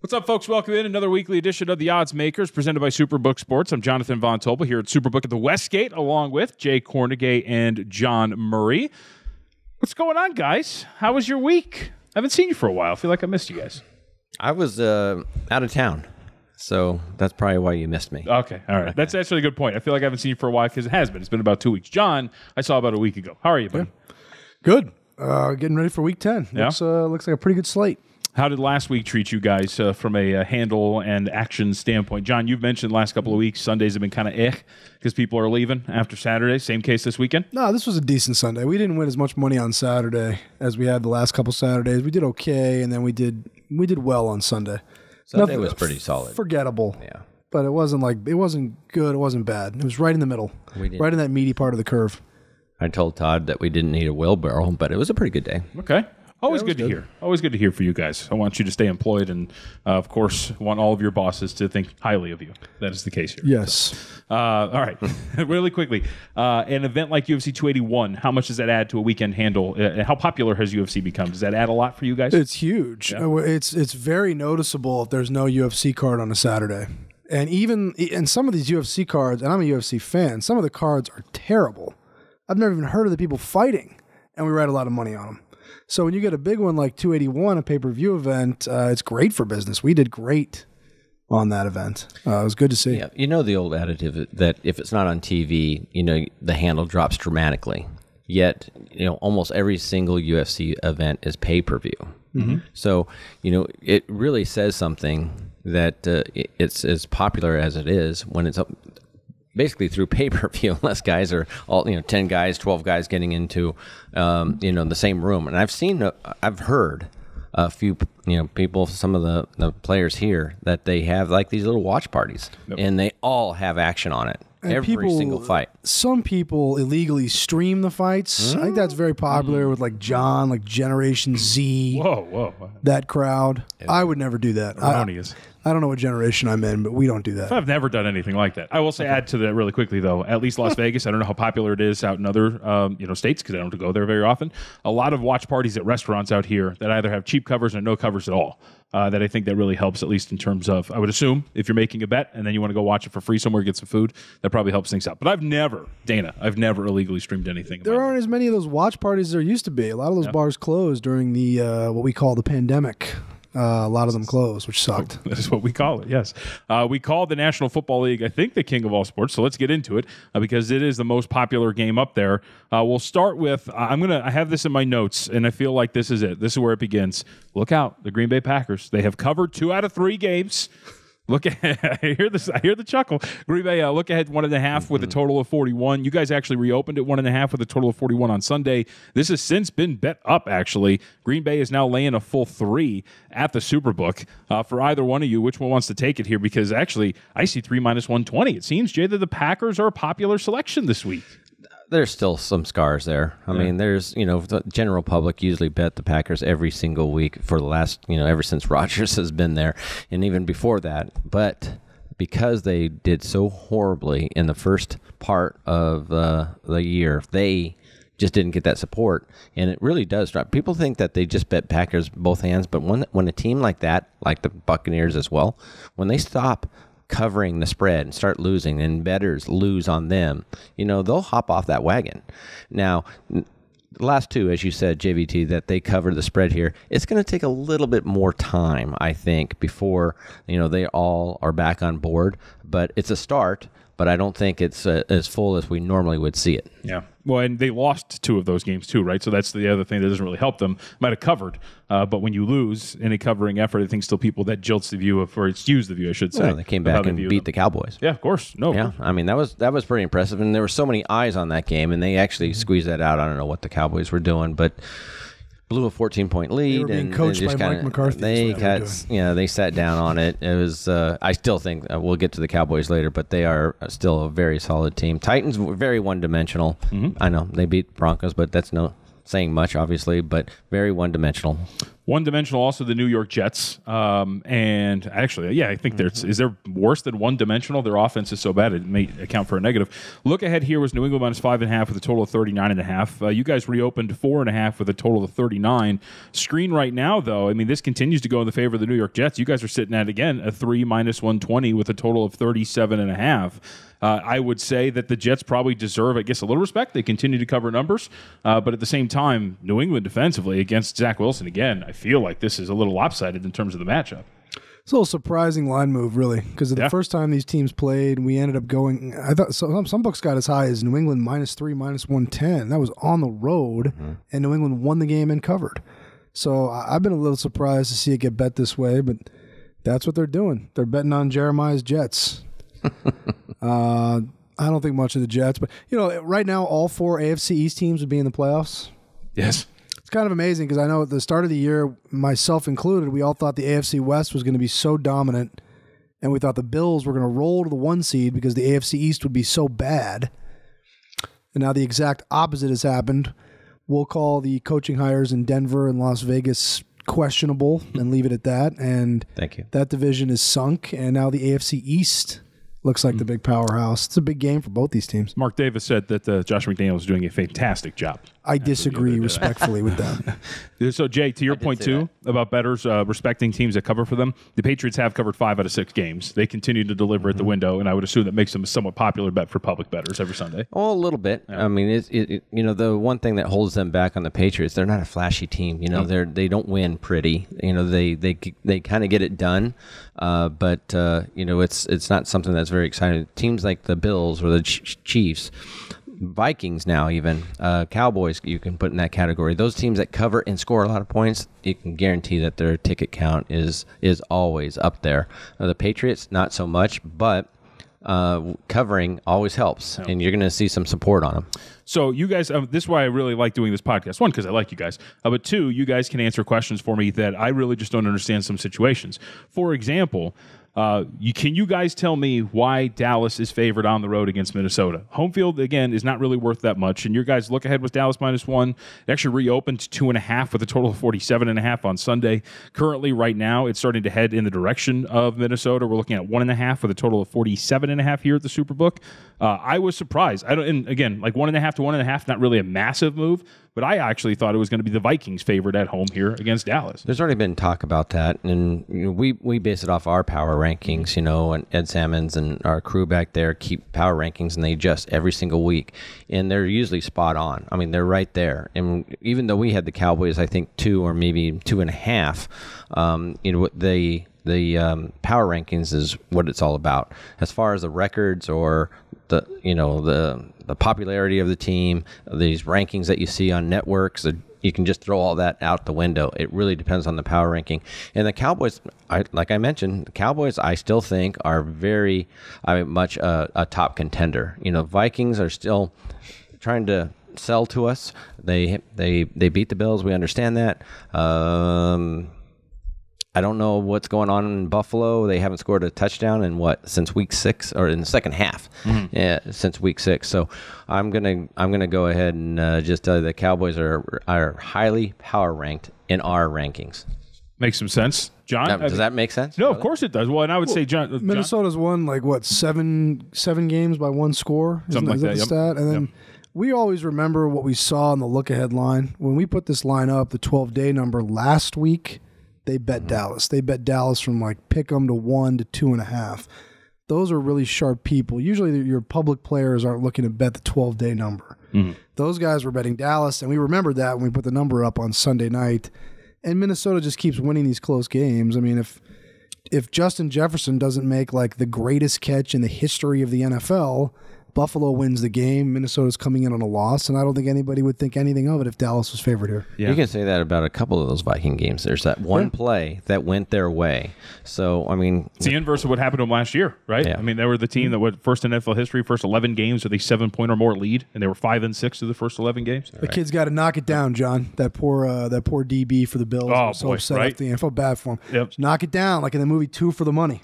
What's up, folks? Welcome in another weekly edition of the Oddsmakers presented by SuperBook Sports. I'm Jonathan Von Tobel here at SuperBook at the Westgate, along with Jay Kornegay and John Murray. What's going on, guys? How was your week? I haven't seen you for a while. I feel like I missed you guys. I was out of town, so that's probably why you missed me. Okay, all right. That's actually a good point. I feel like I haven't seen you for a while because it has been. It's been about 2 weeks. John, I saw about a week ago. How are you, buddy? Yeah. Good. Getting ready for week 10. Yeah? Looks like a pretty good slate. How did last week treat you guys from a handle and action standpoint? John, you've mentioned the last couple of weeks, Sundays have been kind of because people are leaving after Saturday. Same case this weekend? No, this was a decent Sunday. We didn't win as much money on Saturday as we had the last couple Saturdays. We did okay, and then we did well on Sunday. Sunday was pretty solid. Forgettable. Yeah. But it wasn't good, it wasn't bad. It was right in the middle, right in that meaty part of the curve. I told Todd that we didn't need a wheelbarrow, but it was a pretty good day. Okay. Always good to hear. Always good to hear for you guys. I want you to stay employed and, of course, want all of your bosses to think highly of you. That is the case here. Yes. All right. Really quickly, an event like UFC 281, how much does that add to a weekend handle? How popular has UFC become? Does that add a lot for you guys? It's huge. Yeah. It's very noticeable if there's no UFC card on a Saturday. And even in some of these UFC cards, and I'm a UFC fan, some of the cards are terrible. I've never even heard of the people fighting, and we write a lot of money on them. So when you get a big one like 281, a pay-per-view event, it's great for business. We did great on that event. It was good to see. Yeah, you know the old adage that if it's not on TV, the handle drops dramatically. Yet, almost every single UFC event is pay-per-view. Mm-hmm. So, it really says something that it's as popular as it is when it's basically through pay-per-view, unless guys are all, 10 guys, 12 guys getting into, the same room. And I've heard a few, people, some of the players here, that they have like these little watch parties, and they all have action on it. And every single fight. Some people illegally stream the fights. I think that's very popular with like John, like Generation Z. Whoa. That crowd. I would never do that. I don't know what generation I'm in, but we don't do that. I've never done anything like that. I will say, add to that really quickly, though, at least Las Vegas, I don't know how popular it is out in other states because I don't go there very often. A lot of watch parties at restaurants out here that either have cheap covers or no covers at all. That I think that really helps, at least in terms of, I would assume, if you're making a bet and then you want to go watch it for free somewhere, get some food, that probably helps things out. But I've never illegally streamed anything. There aren't as many of those watch parties as there used to be. A lot of those bars closed during the what we call the pandemic. A lot of them closed, which sucked. That is what we call it, yes. We call the National Football League, I think, the king of all sports. So let's get into it because it is the most popular game up there. We'll start with, I have this in my notes, and I feel like this is it. This is where it begins. Look out, the Green Bay Packers. They have covered 2 out of 3 games. Look ahead. I hear the chuckle. Green Bay, look ahead 1.5 with a total of 41. You guys actually reopened at 1.5 with a total of 41 on Sunday. This has since been bet up, actually. Green Bay is now laying a full 3 at the SuperBook. For either one of you, which one wants to take it here? Because actually, I see 3 minus 120. It seems, Jay, that the Packers are a popular selection this week. There's still some scars there. I mean, there's, the general public usually bet the Packers every single week for the last, ever since Rodgers has been there, and even before that. But because they did so horribly in the first part of the year, they just didn't get that support, and it really does drop. People think that they just bet Packers both hands, but when a team like that, like the Buccaneers as well, when they stop covering the spread and start losing and bettors lose on them, they'll hop off that wagon. Now, the last 2, as you said, JVT, that they covered the spread here, it's going to take a little bit more time, I think, before, they all are back on board. But it's a start, but I don't think it's as full as we normally would see it. Yeah. Well, and they lost 2 of those games too, right? So that's the other thing that doesn't really help them. Might have covered, but when you lose in a covering effort, I think still people that jilts the view or it skews the view, I should say. Well, they came back and beat the Cowboys. Yeah, of course. Yeah, I mean that was pretty impressive, and there were so many eyes on that game, and they actually squeezed that out. I don't know what the Cowboys were doing, but blew a 14-point lead. They were being coached by Mike McCarthy. They sat down on it. It was. I still think we'll get to the Cowboys later, but they are still a very solid team. Titans were very one-dimensional. I know they beat Broncos, but that's no saying much, obviously, but very one-dimensional. One-dimensional, also the New York Jets. And actually, I think is there worse than one-dimensional? Their offense is so bad it may account for a negative. Look ahead here was New England minus 5.5 with a total of 39.5. You guys reopened 4.5 with a total of 39. Screen right now, though, I mean, this continues to go in the favor of the New York Jets. You guys are sitting at, again, a 3 minus 120 with a total of 37.5. I would say that the Jets probably deserve, I guess, a little respect. They continue to cover numbers. But at the same time, New England defensively against Zach Wilson, again, I feel like this is a little lopsided in terms of the matchup. It's a little surprising line move, really, because the first time these teams played, we ended up going, I thought some books got as high as New England minus 3, minus 110. That was on the road, and New England won the game and covered. So I've been a little surprised to see it get bet this way, but that's what they're doing. They're betting on Jeremiah's Jets. I don't think much of the Jets, but right now all 4 AFC East teams would be in the playoffs. Yes. It's kind of amazing because I know at the start of the year, myself included, we all thought the AFC West was going to be so dominant, and we thought the Bills were going to roll to the 1 seed because the AFC East would be so bad. And now the exact opposite has happened. We'll call the coaching hires in Denver and Las Vegas questionable and leave it at that. And thank you. That division is sunk, and now the AFC East looks like the big powerhouse. It's a big game for both these teams. Mark Davis said that Josh McDaniels is doing a fantastic job. I disagree respectfully with that. So, Jay, to your point, too, about bettors respecting teams that cover for them, the Patriots have covered 5 out of 6 games. They continue to deliver at the window, and I would assume that makes them a somewhat popular bet for public bettors every Sunday. Oh, a little bit. Yeah. I mean, the one thing that holds them back on the Patriots, they're not a flashy team. They don't win pretty. They kind of get it done, but it's not something that's very exciting. Teams like the Bills or the Chiefs, Vikings now even, Cowboys you can put in that category. Those teams that cover and score a lot of points, you can guarantee that their ticket count is always up there. The Patriots, not so much, but covering always helps, and you're going to see some support on them. So you guys, this is why I really like doing this podcast. 1, because I like you guys. But 2, you guys can answer questions for me that I really just don't understand some situations. For example, can you guys tell me why Dallas is favored on the road against Minnesota? Home field, again, is not really worth that much. And your guys look ahead with Dallas minus 1. It actually reopened to 2.5 with a total of 47.5 on Sunday. Currently, right now, it's starting to head in the direction of Minnesota. We're looking at 1.5 with a total of 47.5 here at the SuperBook. I was surprised. And again, like 1.5 to 1.5, not really a massive move, but I actually thought it was going to be the Vikings favored at home here against Dallas. There's already been talk about that, and we base it off our power rankings, and Ed Salmons and our crew back there keep power rankings, and they adjust every single week, and they're usually spot on. I mean, they're right there. And even though we had the Cowboys, I think 2 or maybe 2.5, the power rankings is what it's all about. As far as the records or the popularity of the team, these rankings that you see on networks, you can just throw all that out the window. It really depends on the power ranking. And the Cowboys, like I mentioned, the Cowboys I still think are very much a top contender. Vikings are still trying to sell to us. They beat the Bills. We understand that. I don't know what's going on in Buffalo. They haven't scored a touchdown since week 6 or in the second half. Yeah, since week 6. So I'm gonna go ahead and just tell you the Cowboys are highly power ranked in our rankings. Makes some sense, John. Does that make sense? No, of course it does. Well, and I would say, John, Minnesota's won seven games by 1 score. Something like that. The stat? And then we always remember what we saw on the look ahead line when we put this line up. The 12-day number last week. They bet Dallas. They bet Dallas from pick 'em to 1 to 2.5. Those are really sharp people. Usually your public players aren't looking to bet the 12-day number. Those guys were betting Dallas, and we remembered that when we put the number up on Sunday night. And Minnesota just keeps winning these close games. I mean, if Justin Jefferson doesn't make the greatest catch in the history of the NFL, Buffalo wins the game. Minnesota's coming in on a loss, and I don't think anybody would think anything of it if Dallas was favored here. Yeah. You can say that about a couple of those Viking games. There's that one play that went their way. So, I mean... It's the inverse of what happened to them last year, right? Yeah. I mean, they were the team that went first in NFL history, first 11 games with a 7-point or more lead, and they were 5-6 through the first 11 games. The kid's got to knock it down, John. That poor DB for the Bills. Oh, so boy, upset right? I felt bad for him. Yep. Just knock it down, like in the movie 2 for the Money.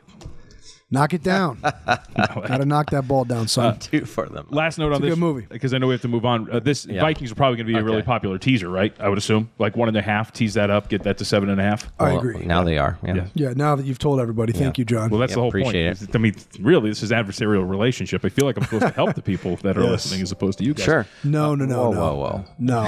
Knock it down. Got to knock that ball down, son. 2 for them. Last note on this, good movie. because I know we have to move on. Vikings are probably going to be a really popular teaser, right? I would assume, like 1.5. Tease that up, get that to 7.5. I agree. Now they are. Yeah. Now that you've told everybody, thank you, John. Well, that's the whole point. Appreciate it. I mean, really, this is adversarial relationship. I feel like I'm supposed to help the people that are listening as opposed to you guys. Sure. No. Whoa. No.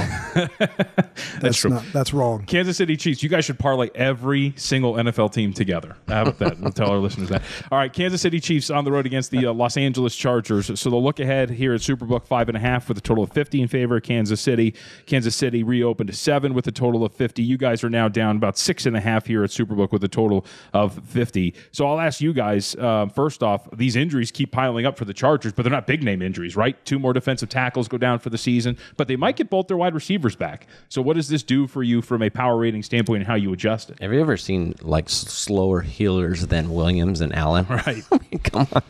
That's true. That's wrong. Kansas City Chiefs. You guys should parlay every single NFL team together. How about that? We'll tell our listeners that. All right, Kansas City Chiefs on the road against the Los Angeles Chargers. So they'll look ahead here at SuperBook 5.5 with a total of 50 in favor of Kansas City. Kansas City reopened to 7 with a total of 50. You guys are now down about 6.5 here at SuperBook with a total of 50. So I'll ask you guys, first off, these injuries keep piling up for the Chargers, but they're not big name injuries, right? 2 more defensive tackles go down for the season, but they might get both their wide receivers back. So what does this do for you from a power rating standpoint and how you adjust it? Have you ever seen like slower healers than Williams and Allen? Right. I mean, come on.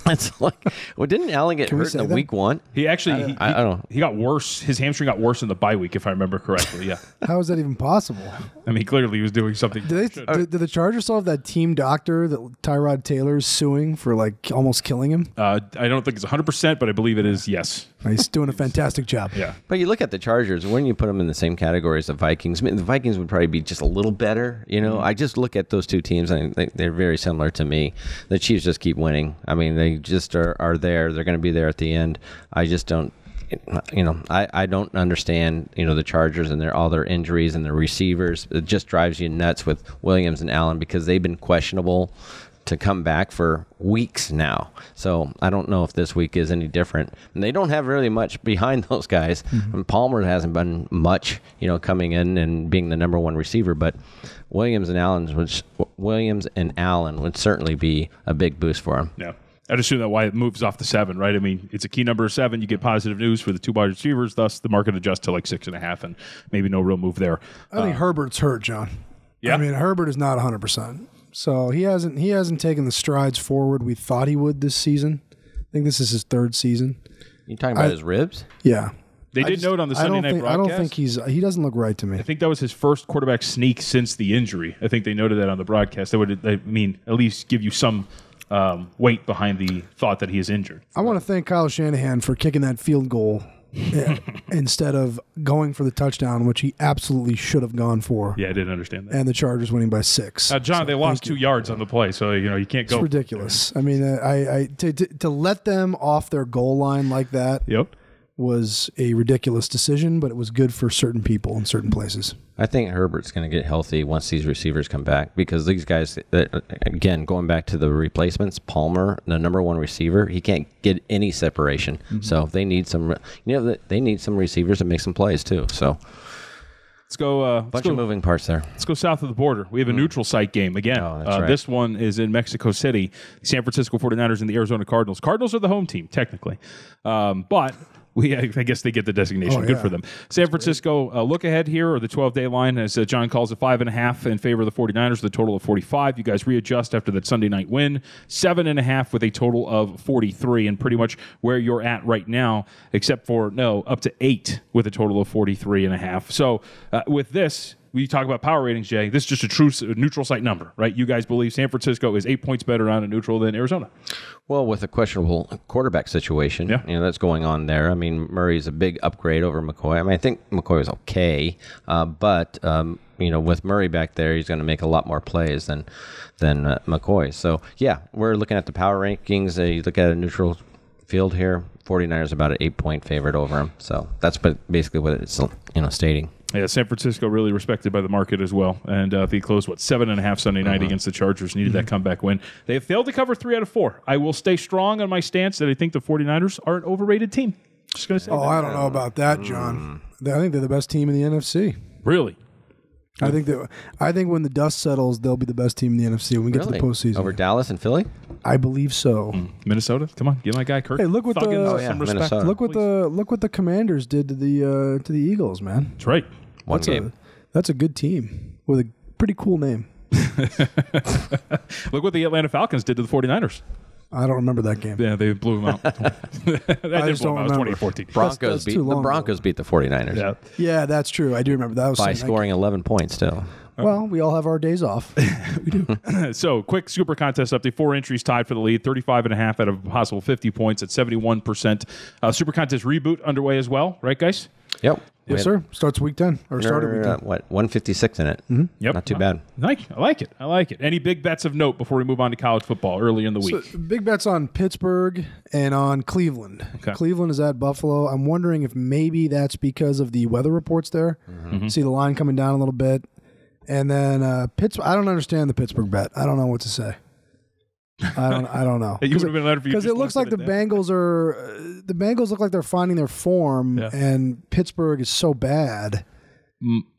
It's like, well, didn't Allen get hurt in week 1? He actually, I don't know. He got worse. His hamstring got worse in the bye week, if I remember correctly. Yeah. How is that even possible? I mean, clearly he was doing something. Did the Chargers still have that team doctor that Tyrod Taylor's suing for like almost killing him? I don't think it's 100%, but I believe it is. Yes. He's doing a fantastic job. Yeah. But you look at the Chargers, when you put them in the same category as the Vikings, I mean, the Vikings would probably be just a little better. You know, I just look at those two teams, and they're very similar to me. The Chiefs just keep winning. I mean, they just are there. They're going to be there at the end. I just don't, I don't understand, the Chargers and all their injuries and their receivers. It just drives you nuts with Williams and Allen because they've been questionable to come back for weeks now. So I don't know if this week is any different. And they don't have really much behind those guys. And Palmer hasn't been much, coming in and being the number one receiver. But Williams and Allen would certainly be a big boost for him. Yeah. I'd assume that why it moves off the 7, right? I mean, it's a key number of 7. You get positive news for the 2 wide receivers. Thus, the market adjusts to like 6.5, and maybe no real move there. I think Herbert's hurt, John. Yeah. I mean, Herbert is not 100%. So he hasn't taken the strides forward we thought he would this season. I think this is his 3rd season. You talking about his ribs? Yeah. They did note on the Sunday night broadcast. I don't think he doesn't look right to me. I think that was his first quarterback sneak since the injury. I think they noted that on the broadcast. That would, at least give you some weight behind the thought that he is injured. I want to thank Kyle Shanahan for kicking that field goal instead of going for the touchdown, which he absolutely should have gone for. Yeah, I didn't understand that. And the Chargers winning by 6. John, they lost 2 yards on the play, so you can't go. It's ridiculous. I mean, to let them off their goal line like that. Yep. Was a ridiculous decision, but it was good for certain people in certain places. I think Herbert's going to get healthy once these receivers come back because these guys, again, going back to the replacements, Palmer, the number one receiver, he can't get any separation. So they need some, they need some receivers to make some plays too. So let's go. Bunch of moving parts there. Let's go south of the border. We have a neutral site game again. Oh, that's right. This one is in Mexico City. San Francisco 49ers and the Arizona Cardinals. Cardinals are the home team technically, but. I guess they get the designation. Good for them. San Francisco, look ahead here, or the 12-day line, as John calls it, 5.5 in favor of the 49ers, with a total of 45. You guys readjust after that Sunday night win. 7.5 with a total of 43, and pretty much where you're at right now, except for, up to 8 with a total of 43.5. So with this, we talk about power ratings, Jay. This is just a true neutral site number, right? You guys believe San Francisco is 8 points better on a neutral than Arizona. Well, with a questionable quarterback situation, that's going on there. I mean, Murray's a big upgrade over McCoy. I mean, I think McCoy was okay, but with Murray back there, he's going to make a lot more plays than McCoy. So, yeah, we're looking at the power rankings. You look at a neutral field here. 49ers about an 8-point favorite over him. So that's basically what it's stating. Yeah, San Francisco really respected by the market as well. And they closed, 7.5 Sunday night against the Chargers. Needed that comeback win. They have failed to cover 3 out of 4. I will stay strong on my stance that I think the 49ers are an overrated team. Just going to say that. I don't know about that, John. I think they're the best team in the NFC. Really? I think when the dust settles, they'll be the best team in the NFC when we get to the postseason. Over Dallas and Philly? I believe so. Minnesota? Come on, give my guy Kirk. Hey, look what some respect. Minnesota. Look what the Commanders did to the Eagles, man. That's right. One game. That's a good team with a pretty cool name. Look what the Atlanta Falcons did to the 49ers. I don't remember that game. Yeah, they blew them out. I just don't remember. 2014. The Broncos beat the 49ers. Yeah, that's true. I do remember that. By scoring 11 points, still. Well, we all have our days off. We do. So, quick Super Contest update. 4 entries tied for the lead, 35.5 out of a possible 50 points at 71%. Super Contest reboot underway as well, right, guys? Yep. Yes, sir. Starts week 10. Or started week 10. What, 156 in it? Mm-hmm. Yep. Not too bad. I like it. Any big bets of note before we move on to college football early in the week? So, big bets on Pittsburgh and on Cleveland. Okay. Cleveland is at Buffalo. I'm wondering if maybe that's because of the weather reports there. Mm-hmm. See the line coming down a little bit. And then Pittsburgh. I don't understand the Pittsburgh bet. I don't know what to say. I don't know. You would have been better if you because it looks like the Bengals look like they're finding their form, and Pittsburgh is so bad.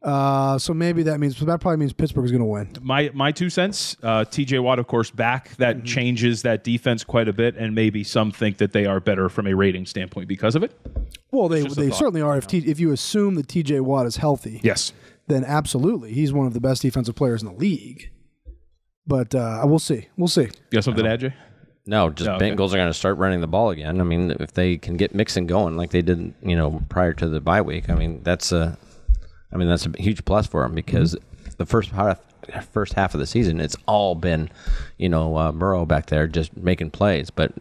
So maybe that probably means Pittsburgh is going to win. My 2 cents. T.J. Watt, of course, back. That changes that defense quite a bit, and maybe some think that they are better from a rating standpoint because of it. Well, they certainly are. If you assume that T.J. Watt is healthy, yes, then absolutely he's one of the best defensive players in the league. But we'll see. We'll see. You got something to add, Jay? No, Bengals are going to start running the ball again. I mean, if they can get Mixon going like they did, prior to the bye week, that's a huge plus for them because the first half of the season, it's all been, Burrow back there just making plays. But,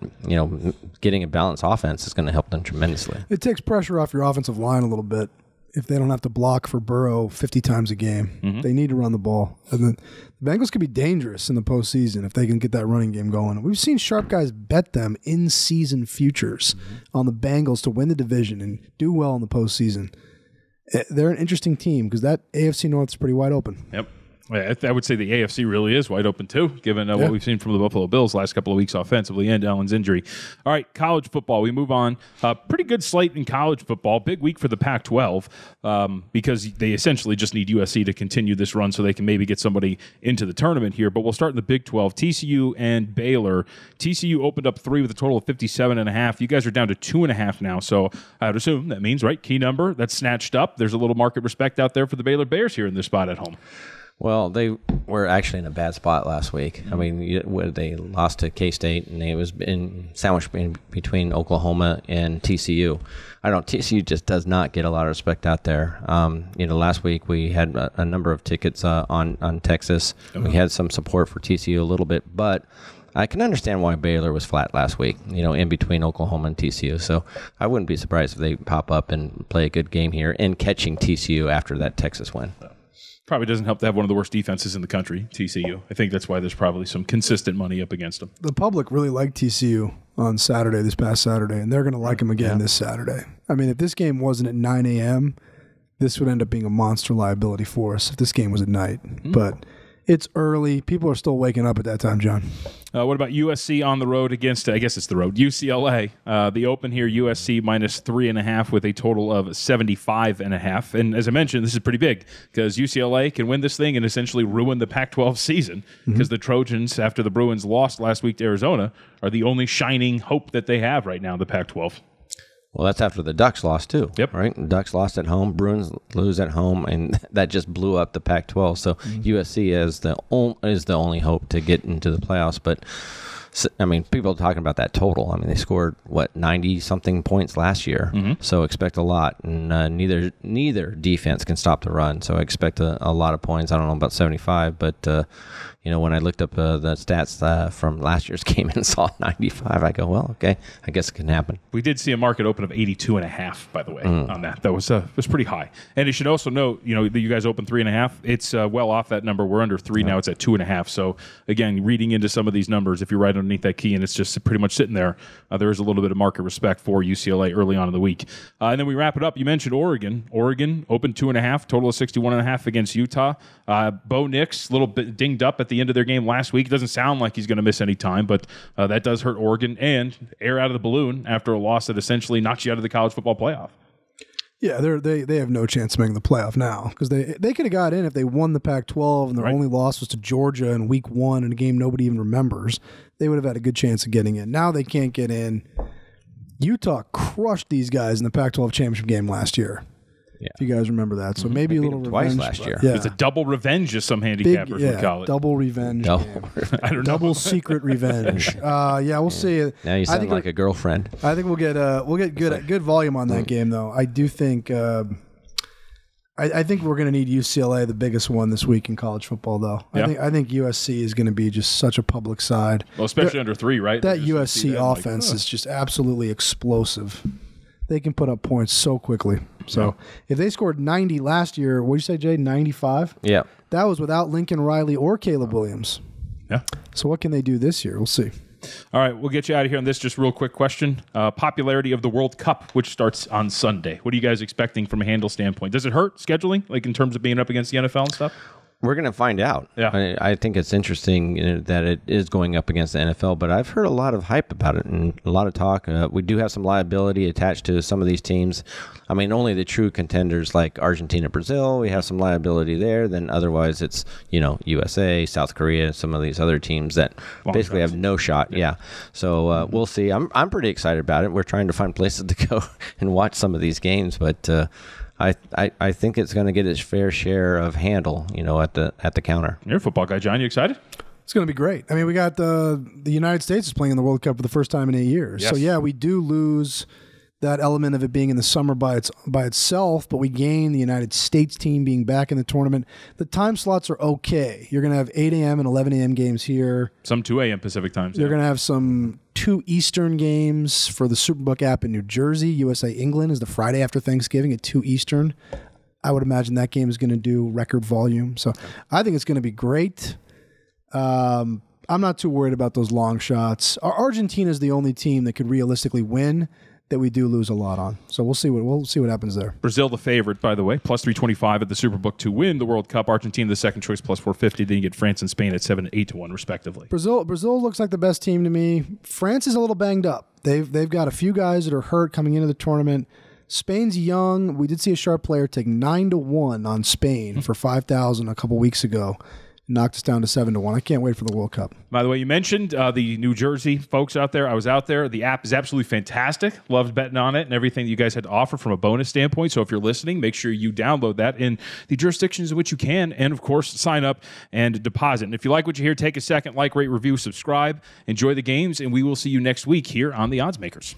getting a balanced offense is going to help them tremendously. It takes pressure off your offensive line a little bit. If they don't have to block for Burrow 50 times a game, they need to run the ball. And the Bengals could be dangerous in the postseason if they can get that running game going. We've seen sharp guys bet them in season futures on the Bengals to win the division and do well in the postseason. They're an interesting team because that AFC North is pretty wide open. Yep. I would say the AFC really is wide open, too, given what we've seen from the Buffalo Bills last couple of weeks offensively and Allen's injury. All right, college football. We move on. Pretty good slate in college football. Big week for the Pac-12 because they essentially just need USC to continue this run so they can maybe get somebody into the tournament here. But we'll start in the Big 12. TCU and Baylor. TCU opened up 3 with a total of 57.5. You guys are down to 2.5 now. So I would assume that means, right, key number, that's snatched up. There's a little market respect out there for the Baylor Bears here in this spot at home. Well, they were actually in a bad spot last week. I mean, they lost to K-State, and it was sandwiched between Oklahoma and TCU. TCU just does not get a lot of respect out there. Last week we had a number of tickets on Texas. We had some support for TCU a little bit, but I can understand why Baylor was flat last week, in between Oklahoma and TCU. So I wouldn't be surprised if they pop up and play a good game here and catching TCU after that Texas win. Probably doesn't help to have one of the worst defenses in the country, TCU. I think that's why there's probably some consistent money up against them. The public really liked TCU on Saturday, this past Saturday, and they're going to like them again this Saturday. I mean, if this game wasn't at 9 a.m., this would end up being a monster liability for us if this game was at night. But it's early. People are still waking up at that time, John. What about USC on the road against, I guess it's the road, UCLA? The open here, USC minus 3.5 with a total of 75.5. And as I mentioned, this is pretty big because UCLA can win this thing and essentially ruin the Pac-12 season because the Trojans, after the Bruins lost last week to Arizona, are the only shining hope that they have right now in the Pac-12. Well, that's after the Ducks lost, too. Yep. Right? The Ducks lost at home, Bruins lose at home, and that just blew up the Pac-12. So USC is the only hope to get into the playoffs. But, I mean, people are talking about that total. I mean, they scored, 90-something points last year. So expect a lot. And neither defense can stop the run. So I expect a lot of points. I don't know about 75, but when I looked up the stats from last year's game and saw 95, I go, well, okay, I guess it can happen. We did see a market open of 82.5, by the way, on that. That was pretty high. And you should also note, that you guys opened 3.5. It's well off that number. We're under 3 now. It's at 2.5. So again, reading into some of these numbers, if you're right underneath that key and it's just pretty much sitting there, there is a little bit of market respect for UCLA early on in the week. And then we wrap it up. You mentioned Oregon. Oregon opened 2.5, total of 61.5 against Utah. Bo Nix, a little bit dinged up at the end of their game last week. It doesn't sound like he's going to miss any time, but that does hurt Oregon and air out of the balloon after a loss that essentially knocks you out of the college football playoff. Yeah, they have no chance of making the playoff now because they could have got in if they won the Pac-12 and their only loss was to Georgia in week 1 in a game nobody even remembers. They would have had a good chance of getting in. Now they can't get in. Utah crushed these guys in the Pac-12 championship game last year. Yeah. If you guys remember that. So maybe a little revenge. Twice last year. Yeah. It's a double revenge, as some handicappers would call it. Double revenge. I don't know. Double secret revenge. We'll see. Now you sound like a girlfriend. I think we'll get good volume on that game, though. I do think I think we're going to need UCLA, the biggest one this week in college football, though. Yeah. I think USC is going to be just such a public side. Well, especially under 3, right? That USC offense is just absolutely explosive. They can put up points so quickly. So if they scored 90 last year, what did you say, Jay? 95? Yeah. That was without Lincoln Riley or Caleb Williams. Yeah. So what can they do this year? We'll see. All right, we'll get you out of here on this. Just real quick question. Popularity of the World Cup, which starts on Sunday. What are you guys expecting from a handle standpoint? Does it hurt scheduling, like in terms of being up against the NFL and stuff? We're going to find out. Yeah. I think it's interesting that it is going up against the NFL, but I've heard a lot of hype about it and a lot of talk. We do have some liability attached to some of these teams. I mean, only the true contenders like Argentina, Brazil, we have some liability there. Then otherwise it's, USA, South Korea, some of these other teams that basically have no shot. Yeah. So we'll see. I'm pretty excited about it. We're trying to find places to go and watch some of these games, but I think it's going to get its fair share of handle, at the counter. You're a football guy, John. You excited? It's going to be great. I mean, we got the United States is playing in the World Cup for the first time in 8 years. Yes. So yeah, we do lose that element of it being in the summer by itself, but we gain the United States team being back in the tournament. The time slots are okay. You're going to have 8 a.m. and 11 a.m. games here. Some 2 a.m. Pacific times. You're going to have some 2 Eastern games for the SuperBook app in New Jersey. USA England is the Friday after Thanksgiving at 2 Eastern. I would imagine that game is going to do record volume. So I think it's going to be great. I'm not too worried about those long shots. Argentina is the only team that could realistically win that we do lose a lot on. So we'll see what happens there. Brazil the favorite, by the way, plus 325 at the SuperBook to win the World Cup. Argentina the second choice, plus 450. Then you get France and Spain at 7 and 8 to 1 respectively. Brazil looks like the best team to me. France is a little banged up. They've got a few guys that are hurt coming into the tournament. Spain's young. We did see a sharp player take 9-1 on Spain for 5,000 a couple weeks ago. Knocked us down to 7-1. I can't wait for the World Cup. By the way, you mentioned the New Jersey folks out there. I was out there. The app is absolutely fantastic. Loved betting on it and everything you guys had to offer from a bonus standpoint. So if you're listening, make sure you download that in the jurisdictions in which you can. And, of course, sign up and deposit. And if you like what you hear, take a second, like, rate, review, subscribe. Enjoy the games, and we will see you next week here on the Oddsmakers.